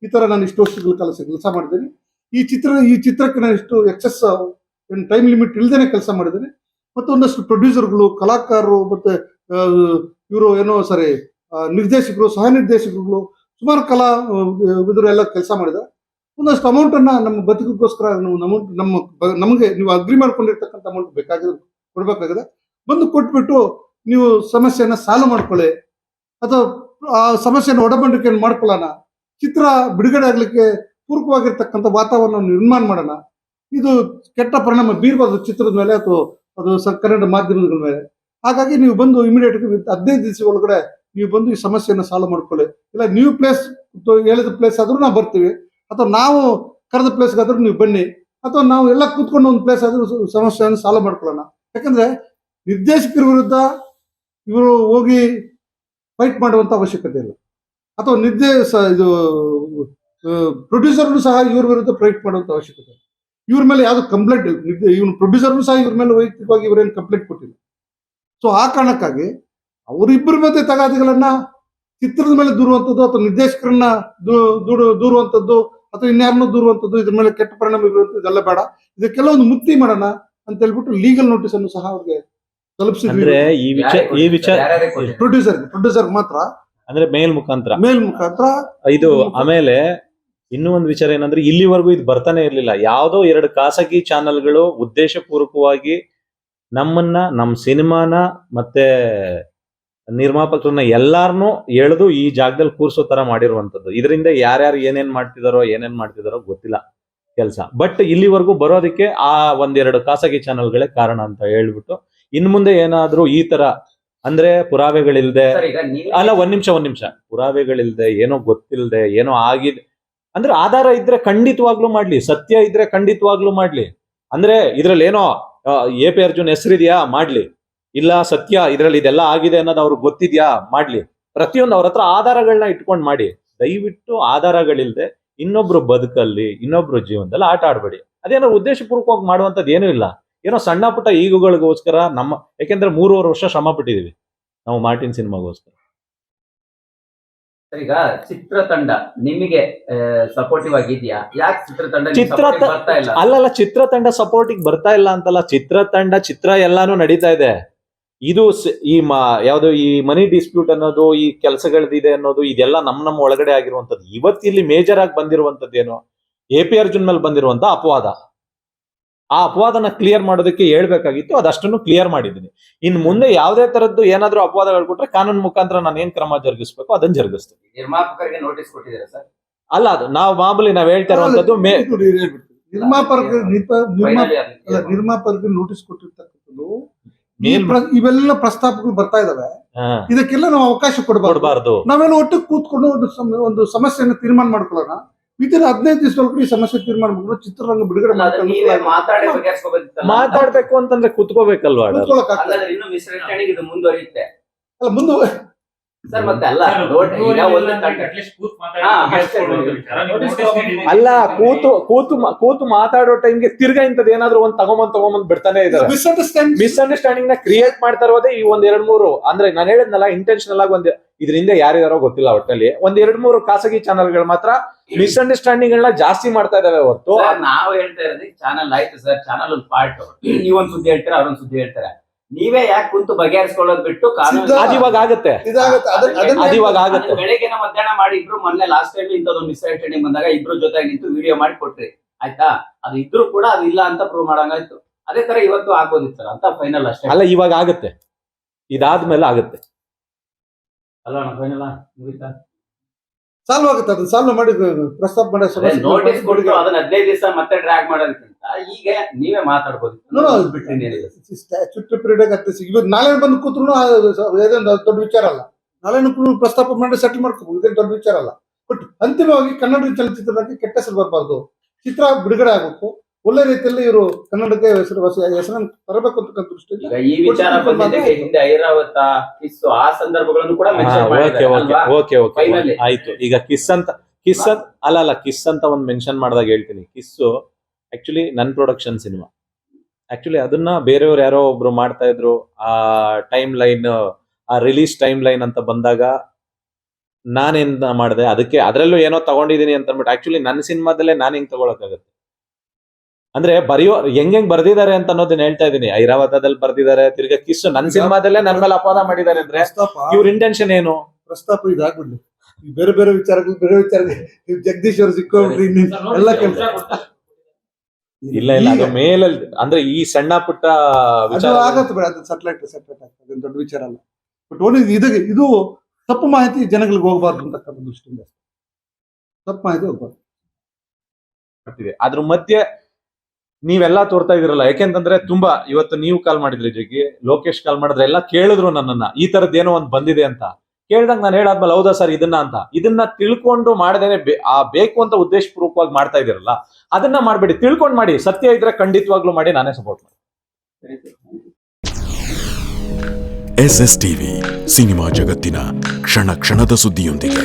ಈ ತರ ನಾನು ಇಷ್ಟು ವರ್ಷಗಳ ಕಾಲ ಕೆಲಸ ಮಾಡಿದ್ದೀನಿ. ಈ ಚಿತ್ರಕ್ಕೆ ನಾನು ಇಷ್ಟು ಎಕ್ಸೆಸ್ ಟೈಮ್ ಲಿಮಿಟ್ ಇಲ್ದೇನೆ ಕೆಲಸ ಮಾಡಿದ್ದೀನಿ. ಮತ್ತು ಒಂದಷ್ಟು ಪ್ರೊಡ್ಯೂಸರ್ಗಳು, ಕಲಾಕಾರರು, ಮತ್ತೆ ಇವರು ಏನೋ ಸರಿ ನಿರ್ದೇಶಕರು, ಸಹ ನಿರ್ದೇಶಕರುಗಳು, ಸುಮಾರು ಎಲ್ಲ ಕೆಲಸ ಮಾಡಿದ್ದಾರೆ. ಒಂದಷ್ಟು ಅಮೌಂಟ್ ಅನ್ನ ನಮ್ಮ ಬದುಕಿಗೋಸ್ಕರ ನಮಗೆ ನೀವು ಅಗ್ರಿ ಮಾಡ್ಕೊಂಡಿರ್ತಕ್ಕಂಥ ಅಮೌಂಟ್ ಕೊಡ್ಬೇಕಾಗಿದೆ. ಬಂದು ಕೊಟ್ಬಿಟ್ಟು ನೀವು ಸಮಸ್ಯೆಯನ್ನ ಸಾಲ್ವ್ ಮಾಡ್ಕೊಳ್ಳಿ, ಅಥವಾ ಆ ಸಮಸ್ಯೆಯನ್ನು ಒಡಂಬಡಿಕೆಯನ್ನು ಮಾಡ್ಕೊಳ್ಳೋಣ. ಚಿತ್ರ ಬಿಡುಗಡೆ ಆಗ್ಲಿಕ್ಕೆ ಪೂರಕವಾಗಿರ್ತಕ್ಕಂಥ ವಾತಾವರಣ ನಿರ್ಮಾಣ ಮಾಡೋಣ. ಇದು ಕೆಟ್ಟ ಪರಿಣಾಮ ಬೀರಬಾರ್ದು ಚಿತ್ರದ ಮೇಲೆ ಅಥವಾ ಅದು ಕನ್ನಡ ಮಾಧ್ಯಮಗಳ ಮೇಲೆ. ಹಾಗಾಗಿ ನೀವು ಬಂದು ಇಮಿಡಿಯೇಟ್ 15 ದಿವಸ ಒಳಗಡೆ ನೀವು ಬಂದು ಈ ಸಮಸ್ಯೆಯನ್ನು ಸಾಲ್ವ್ ಮಾಡ್ಕೊಳ್ಳಿ. ಇಲ್ಲ ನೀವು ಪ್ಲೇಸ್ ಹೇಳಿದ ಪ್ಲೇಸ್ ಆದ್ರೂ ನಾವು ಬರ್ತೀವಿ, ಅಥವಾ ನಾವು ಕರೆದ ಪ್ಲೇಸ್ಗಾದ್ರೂ ನೀವು ಬನ್ನಿ, ಅಥವಾ ನಾವು ಎಲ್ಲ ಕೂತ್ಕೊಂಡು ಒಂದು ಪ್ಲೇಸ್ ಆದ್ರೂ ಸಮಸ್ಯೆಯನ್ನು ಸಾಲ್ವ್ ಮಾಡ್ಕೊಳ್ಳೋಣ. ಯಾಕಂದ್ರೆ ನಿರ್ದೇಶಕರ ವಿರುದ್ಧ ಇವರು ಹೋಗಿ ಫೈಟ್ ಮಾಡುವಂತ ಅವಶ್ಯಕತೆ ಇಲ್ಲ, ಅಥವಾ ಪ್ರೊಡ್ಯೂಸರ್ನು ಸಹ ಇವ್ರ ವಿರುದ್ಧ ಫೈಟ್ ಮಾಡುವಂತ ಅವಶ್ಯಕತೆ ಇಲ್ಲ. ಇವ್ರ ಮೇಲೆ ಯಾವ್ದು ಕಂಪ್ಲೇಂಟ್, ಇವನು ಪ್ರೊಡ್ಯೂಸರ್ನು ಸಹ ಇವ್ರ ಮೇಲೆ ವೈಯಕ್ತಿಕವಾಗಿ ಇವರೇನು ಕಂಪ್ಲೇಂಟ್ ಕೊಟ್ಟಿಲ್ಲ. ಸೊ ಆ ಕಾರಣಕ್ಕಾಗಿ ಅವರಿಬ್ಬರ ಮಧ್ಯೆ ತಗಾದಿಗಳನ್ನ ಚಿತ್ರದ ಮೇಲೆ ದೂರುವಂಥದ್ದು, ಅಥವಾ ನಿರ್ದೇಶಕರನ್ನ ದೂರುವಂಥದ್ದು, ಅಥವಾ ಇನ್ಯಾರನ್ನೂ ದೂರುವಂಥದ್ದು, ಇದ್ರ ಮೇಲೆ ಕೆಟ್ಟ ಪರಿಣಾಮ ಬೀರುವಂಥದ್ದು ಇದೆಲ್ಲ ಬೇಡ. ಇದಕ್ಕೆಲ್ಲ ಒಂದು ಮುಕ್ತಿ ಮಾಡೋಣ ಅಂತ ಹೇಳ್ಬಿಟ್ಟು ಲೀಗಲ್ ನೋಟಿಸ್ ಅನ್ನು ಸಹ ಅವ್ರಿಗೆ ತಲುಪಿಸಿದ್ರೆ ಪ್ರೊಡ್ಯೂಸರ್ ಮಾತ್ರ, ಅಂದ್ರೆ ಮೇಲ್ ಮುಖಾಂತರ ಇದು. ಆಮೇಲೆ ಇನ್ನೂ ಒಂದು ವಿಚಾರ ಏನಂದ್ರೆ, ಇಲ್ಲಿವರೆಗೂ ಇದು ಬರ್ತಾನೆ ಇರ್ಲಿಲ್ಲ. ಯಾವ್ದೋ 2 ಖಾಸಗಿ ಚಾನೆಲ್ಗಳು ಉದ್ದೇಶ ಪೂರ್ವಕವಾಗಿ ನಮ್ಮ ಸಿನಿಮಾನ ಮತ್ತೆ ನಿರ್ಮಾಪಕರನ್ನ ಎಲ್ಲಾರನ್ನೂ ಎಳೆದು ಈ ಜಾಗದಲ್ಲಿ ಕೂರ್ಸೋ ತರ ಮಾಡಿರುವಂತದ್ದು. ಇದರಿಂದ ಯಾರ್ಯಾರು ಏನೇನ್ ಮಾಡ್ತಿದಾರೋ ಗೊತ್ತಿಲ್ಲ ಕೆಲಸ. ಬಟ್ ಇಲ್ಲಿವರೆಗೂ ಬರೋದಕ್ಕೆ ಆ 1-2 ಖಾಸಗಿ ಚಾನೆಲ್ಗಳೇ ಕಾರಣ ಅಂತ ಹೇಳ್ಬಿಟ್ಟು, ಇನ್ ಮುಂದೆ ಏನಾದ್ರೂ ಈ ತರ ಅಂದ್ರೆ ಪುರಾವೆಗಳಿಲ್ದೆ, ಅಲ್ಲ ಒಂದ್ ನಿಮಿಷ ಪುರಾವೆಗಳಿಲ್ದೆ, ಏನೋ ಗೊತ್ತಿಲ್ದೆ, ಏನೋ ಆಗಿದೆ ಅಂದ್ರೆ ಆಧಾರ ಇದ್ರೆ ಖಂಡಿತವಾಗ್ಲೂ ಮಾಡ್ಲಿ, ಸತ್ಯ ಇದ್ರೆ ಖಂಡಿತವಾಗ್ಲೂ ಮಾಡ್ಲಿ. ಅಂದ್ರೆ ಇದ್ರಲ್ಲಿ ಏನೋ ಎ.ಪಿ. ಅರ್ಜುನ್ ಹೆಸರಿದ್ಯಾ ಮಾಡ್ಲಿ, ಇಲ್ಲ ಸತ್ಯ ಇದ್ರಲ್ಲಿ ಇದೆಲ್ಲ ಆಗಿದೆ ಅನ್ನೋದು ಅವ್ರಿಗೆ ಗೊತ್ತಿದ್ಯಾ ಮಾಡ್ಲಿ. ಪ್ರತಿಯೊಂದು ಅವ್ರ ಹತ್ರ ಆಧಾರಗಳನ್ನ ಇಟ್ಕೊಂಡು ಮಾಡಿ. ದಯವಿಟ್ಟು ಆಧಾರಗಳಿಲ್ದೆ ಇನ್ನೊಬ್ರು ಬದುಕಲ್ಲಿ, ಇನ್ನೊಬ್ರು ಜೀವನದಲ್ಲಿ ಆಟ ಆಡ್ಬೇಡಿ. ಅದೇನೋ ಉದ್ದೇಶಪೂರ್ವಕವಾಗಿ ಮಾಡುವಂತದ್ದು ಏನೂ ಇಲ್ಲ. ಏನೋ ಸಣ್ಣ ಪುಟ್ಟ ಈಗುಗಳಿಗೋಸ್ಕರ ಯಾಕೆಂದ್ರೆ 3.5 ವರ್ಷ ಶ್ರಮ ಪಟ್ಟಿದೀವಿ ನಾವು ಮಾರ್ಟಿನ್ ಸಿನಿಮಾಗೋಸ್ಕರ. ಈಗ ಚಿತ್ರತಂಡ ನಿಮಗೆ ಸಪೋರ್ಟಿವ್ ಆಗಿದ್ಯಾ? ಯಾಕೆ ಚಿತ್ರತಂಡ ಸಪೋರ್ಟಿಗೆ ಬರ್ತಾ ಇಲ್ಲ ಅಂತಲ್ಲ, ಚಿತ್ರ ಎಲ್ಲಾನು ನಡೀತಾ ಇದೆ. ಇದು ಯಾವ್ದು ಈ ಮನಿ ಡಿಸ್ಪ್ಯೂಟ್ ಅನ್ನೋದು, ಈ ಕೆಲಸಗಳದಿದೆ ಅನ್ನೋದು, ಇದೆಲ್ಲ ನಮ್ಮ ಒಳಗಡೆ ಆಗಿರುವಂತದ್ದು. ಇವತ್ತಿಲ್ಲಿ ಮೇಜರ್ ಆಗಿ ಬಂದಿರುವಂತದ್ದೇನು, ಎ.ಪಿ. ಅರ್ಜುನ್ ಮೇಲೆ ಬಂದಿರುವಂತ ಅಪವಾದ. ಆ ಅಪವಾದನ ಕ್ಲಿಯರ್ ಮಾಡೋದಕ್ಕೆ ಹೇಳ್ಬೇಕಾಗಿತ್ತು, ಅದಷ್ಟನ್ನು ಕ್ಲಿಯರ್ ಮಾಡಿದ್ದೀನಿ. ಇನ್ ಮುಂದೆ ಯಾವುದೇ ತರದ್ದು ಏನಾದ್ರೂ ಅಪವಾದಗಳು ಕೊಟ್ರೆ ಕಾನೂನು ಮುಖಾಂತರ ನಾನು ಏನ್ ಕ್ರಮ ಜರುಗಿಸ್ಬೇಕು ಅದನ್ನ ಜರುಗಿಸ್ತೀನಿ. ನಿರ್ಮಾಪಕರಿಗೆ ನೋಟಿಸ್ ಕೊಟ್ಟಿದ್ದೀರಾ ಸರ್? ಅಲ್ಲ, ಅದು ನಾವು ಮಾಮೂಲಿ ನಾವ್ ಹೇಳ್ತಾ ಇರುವಂತದ್ದು ನಿರ್ಮಾಪಕರಿಗೆ ನೋಟಿಸ್ ಕೊಟ್ಟಿರ್ತಕ್ಕಂಥದ್ದು. ಇವೆಲ್ಲ ಪ್ರಸ್ತಾಪಗಳು ಬರ್ತಾ ಇದಾವೆ, ಇದಕ್ಕೆಲ್ಲ ನಾವು ಅವಕಾಶ ಕೊಡಬಾರ್ದು. ನಾವೆಲ್ಲ ಒಟ್ಟಿಗೆ ಕೂತ್ಕೊಂಡು ಒಂದು ಸಮಸ್ಯೆಯನ್ನು ತೀರ್ಮಾನ ಮಾಡ್ಕೊಳ್ಳೋಣ. ಇದನ್ನ 15 ದಿವಸದೊಳಗಡೆ ಈ ಸಮಸ್ಯೆ ತೀರ್ಮಾನ ಮಾಡ್ಕೊಂಡು ಚಿತ್ರರಂಗ ಬಿಡುಗಡೆ ಮಾತಾಡ್ಬೇಕು ಅಂತಂದ್ರೆ ಕುತ್ಕೋಬೇಕಲ್ವಾ? ಮುಂದುವರಿಯುತ್ತೆ ಅಲ್ಲ, ಕೂತು ಮಾತಾಡೋ ಟೈಮ್ಗೆ ತಿರ್ಗಾ ಇಂಥದ್ದು ಏನಾದ್ರು ಒಂದ್ ತಗೊಂಬಂದ್ ಬಿಡ್ತಾನೆ ಇದ್ದಾರೆ. ಮಿಸ್ಅಂಡರ್ಸ್ಟ್ಯಾಂಡಿಂಗ್ ನ ಕ್ರಿಯೇಟ್ ಮಾಡ್ತಾ ಇರೋದೇ ಈ 1-2-3 ಅಂದ್ರೆ ನಾನು ಹೇಳಿದ್ನಲ್ಲ, ಇಂಟೆನ್ಷನಲ್ ಆಗಿ ಇದರಿಂದ ಯಾರ್ಯಾರೋ ಗೊತ್ತಿಲ್ಲ, ಒಟ್ಟಲ್ಲಿ 1-2-3 ಖಾಸಗಿ ಚಾನೆಲ್ಗಳು ಮಾತ್ರ ಮಿಸ್ಅಂಡರ್ಸ್ಟ್ಯಾಂಡಿಂಗ್ ಗಳನ್ನ ಜಾಸ್ತಿ ಮಾಡ್ತಾ ಇದಾವೆ ಹೊರತು. ನಾವು ಹೇಳ್ತಾ ಇರೋದು ಚಾನಲ್ ಆಯ್ತು ಸರ್, ಚಾನಲ್ ಒಂದು ಪಾರ್ಟ್. ನೀವೊಂದ್ ಸುದ್ದಿ ಹೇಳ್ತಾರೆ, ಅವ್ರೊಂದ್ ಸುದ್ದಿ ಹೇಳ್ತಾರೆ. ನೀವೇ ಯಾಕೆ ಕುಂತು ಬಗೆಹರಿಸ್ಕೊಳ್ಳೋದು ಬಿಟ್ಟು ಅದಿವಾಗ ಆಗುತ್ತೆ. ಬೆಳಗ್ಗೆನ ಮಧ್ಯಾಹ್ನ ಮಾಡಿ ಇಬ್ರು ಮೊನ್ನೆ ಲಾಸ್ಟ್ ಟೈಮ್ ಇಂಥದೊಂದು ಮಿಸ್ಅಂಡರ್ಸ್ಟ್ಯಾಂಡಿಂಗ್ ಬಂದಾಗ ಇಬ್ರು ಜೊತೆ ನಿಂತು ವಿಡಿಯೋ ಮಾಡಿ ಕೊಟ್ರಿ, ಆಯ್ತಾ? ಅದು ಇದ್ರು ಕೂಡ ಅದು ಇಲ್ಲ ಅಂತ ಪ್ರೂವ್ ಮಾಡಂಗಾಯ್ತು. ಅದೇ ತರ ಇವತ್ತು ಆಗ್ಬೋದಿತ್ತು ಸರ್ ಅಂತ ಫೈನಲ್ ಅಷ್ಟೇ. ಅಲ್ಲ, ಇವಾಗ ಆಗುತ್ತೆ, ಇದಾದ್ಮೇಲೆ ಆಗುತ್ತೆ. ಅಲ್ಲ ಫೈನಲ್ ಮುಗಿತಾ? ಸಾಲ್ವ್ ಆಗುತ್ತೆ, ಅದನ್ನ ಸಾಲ್ವ್ ಮಾಡಿ ಪ್ರಸ್ತಾಪ ಮಾಡಿ ನೋಟಿಸ್ ಕೊಟ್ಟು ಅದನ್ನ 15 ದಿವಸ ಮತ್ತೆ ಡ್ರ್ಯಾಗ್ ಮಾಡೋದಕ್ಕಿಂತ ಈಗ ನೀವೇ ಮಾತಾಡ್ಬೋದು. ನಾಳೆ ಬಂದು ಕೂತ್ರು ದೊಡ್ಡ ವಿಚಾರ ಅಲ್ಲ, ನಾಳೆ ಪ್ರಸ್ತಾಪ ಮಾಡಿ ಸೆಟಲ್ ಮಾಡ್ಕೋಬಹುದು, ಇದೇನು ದೊಡ್ಡ ವಿಚಾರ ಅಲ್ಲ. ಬಟ್ ಅಂತಿಮವಾಗಿ ಕನ್ನಡ ಚಲನಚಿತ್ರಕ್ಕೆ ಕೆಟ್ಟ ಹೆಸರು ಬರಬಾರ್ದು, ಚಿತ್ರ ಬಿಡುಗಡೆ ಆಗಬೇಕು, ಒಳ್ಳೆ ರೀತಿಯಲ್ಲಿ ಇವರು ಕನ್ನಡಕ್ಕೆ ಹೆಸರನ್ನು ತರಬೇಕು ಅಂತ ದೃಷ್ಟಿಯಿಂದ ಈ ವಿಚಾರ ಹಿಂದೆ ಐರಾವತ ಕಿಸ್ ಆ ಸಂದರ್ಭಗಳನ್ನು ಕೂಡ ಆಯ್ತು. ಈಗ ಕಿಸ್ ಅಂತ ಒಂದು ಮೆನ್ಷನ್ ಮಾಡಿದಾಗ ಹೇಳ್ತೀನಿ. ಕಿಸ್ಸು ಆಕ್ಚುಲಿ ನನ್ ಪ್ರೊಡಕ್ಷನ್ ಸಿನಿಮಾ. ಆಕ್ಚುಲಿ ಅದನ್ನ ಬೇರೆಯವ್ರು ಯಾರೋ ಒಬ್ರು ಮಾಡ್ತಾ ಇದ್ರು. ಆ ಟೈಮ್ ಲೈನ್, ಆ ರಿಲೀಸ್ ಟೈಮ್ ಲೈನ್ ಅಂತ ಬಂದಾಗ ನಾನೇನ್ ಮಾಡಿದೆ ಅದಕ್ಕೆ ಅದ್ರಲ್ಲೂ ಏನೋ ತಗೊಂಡಿದೀನಿ ಅಂತ ಅಂದ್ಬಿಟ್ಟು ಆಕ್ಚುಲಿ ನನ್ನ ಸಿನಿಮಾದಲ್ಲೇ ನಾನು ಹಿಂಗ್ ತಗೊಳಕಾಗತ್ತೆ. ಅಂದ್ರೆ ಬರೆಯೋ ಹೆಂಗ್ ಬರ್ದಿದ್ದಾರೆ ಅಂತ ಅನ್ನೋದನ್ನ ಹೇಳ್ತಾ ಇದೀನಿ. ಐರಾವತದಲ್ಲಿ ಬರ್ದಿದ್ದಾರೆ, ತಿರ್ಗಾ ಕಿಸ್ ನನ್ನ ಸಿನಿಮಾದಲ್ಲೇ ನನ್ನ ಮೇಲೆ ಅಪವಾದ ಮಾಡಿದ್ದಾರೆ ಅಂದ್ರೆ ಇವ್ರ ಇಂಟೆನ್ಷನ್ ಏನು? ಪ್ರಸ್ತಾಪ ಇದಾಗ್ಬಿಡ್ಲಿ. ಈ ಬೇರೆ ಬೇರೆ ವಿಚಾರಗಳು ನೀವು ಜಗದೀಶ್ ಅವ್ರು ಸಿಕ್ಕೋಗ್ರಿ ಎಲ್ಲ ಕೆಲಸ ಇಲ್ಲ ಅದು ಮೇಲಲ್ಲಿ ಅಂದ್ರೆ ಈ ಸಣ್ಣ ಪುಟ್ಟ ಅದು ವಿಚಾರ ಆಗತ್ತೆ ಬೇಡ, ಅದು ಸೆಟ್ಲೈಟ್ ಆಗ್ತದೆ, ಅದೇನು ದೊಡ್ಡ ವಿಚಾರ ಅಲ್ಲ. ಬಟ್ ಓನ್ಲಿ ಇದು ತಪ್ಪು ಮಾಹಿತಿ ಜನಗಳಿಗೆ ಹೋಗಬಾರ್ದು ಅಂತಕ್ಕಂಥ ದೃಷ್ಟಿಯಿಂದ ತಪ್ಪು ಮಾಹಿತಿ ಹೋಗ್ಬಾರ್ದು. ಮಾಡ್ತಿದೆ. ಅದ್ರ ಮಧ್ಯೆ ನೀವೆಲ್ಲಾ ತೋರ್ತಾ ಇದೀರಲ್ಲ, ಯಾಕೆಂತಂದ್ರೆ ತುಂಬಾ ಇವತ್ತು ನೀವು ಕಾಲ್ ಮಾಡಿದ್ರಿ ಜಗ್ಗಿ, ಲೋಕೇಶ್ ಕಾಲ್ ಮಾಡಿದ್ರೆ ಎಲ್ಲ ಕೇಳಿದ್ರು ನನ್ನನ್ನ, ಈ ತರದ್ ಏನೋ ಒಂದ್ ಬಂದಿದೆ ಅಂತ ಕೇಳ್ದಂಗ್ ನಾನು ಹೇಳಾದ್ಮೇಲೆ ಹೌದಾ ಸರ್ ಇದನ್ನ ತಿಳ್ಕೊಂಡು ಮಾಡದೇನೆ ಬೇಕು ಅಂತ ಉದ್ದೇಶಪೂರ್ವಕವಾಗಿ ಮಾಡ್ತಾ ಇದೀರಲ್ಲ, ಅದನ್ನ ಮಾಡ್ಬೇಡಿ, ತಿಳ್ಕೊಂಡ್ ಮಾಡಿ. ಸತ್ಯ ಇದ್ರೆ ಖಂಡಿತವಾಗ್ಲೂ ಮಾಡಿ, ನಾನೇ ಸಪೋರ್ಟ್ ಮಾಡ್ತೀನಿ. SS ಟಿವಿ ಸಿನಿಮಾ ಜಗತ್ತಿನ ಕ್ಷಣ ಕ್ಷಣದ ಸುದ್ದಿಯೊಂದಿಗೆ.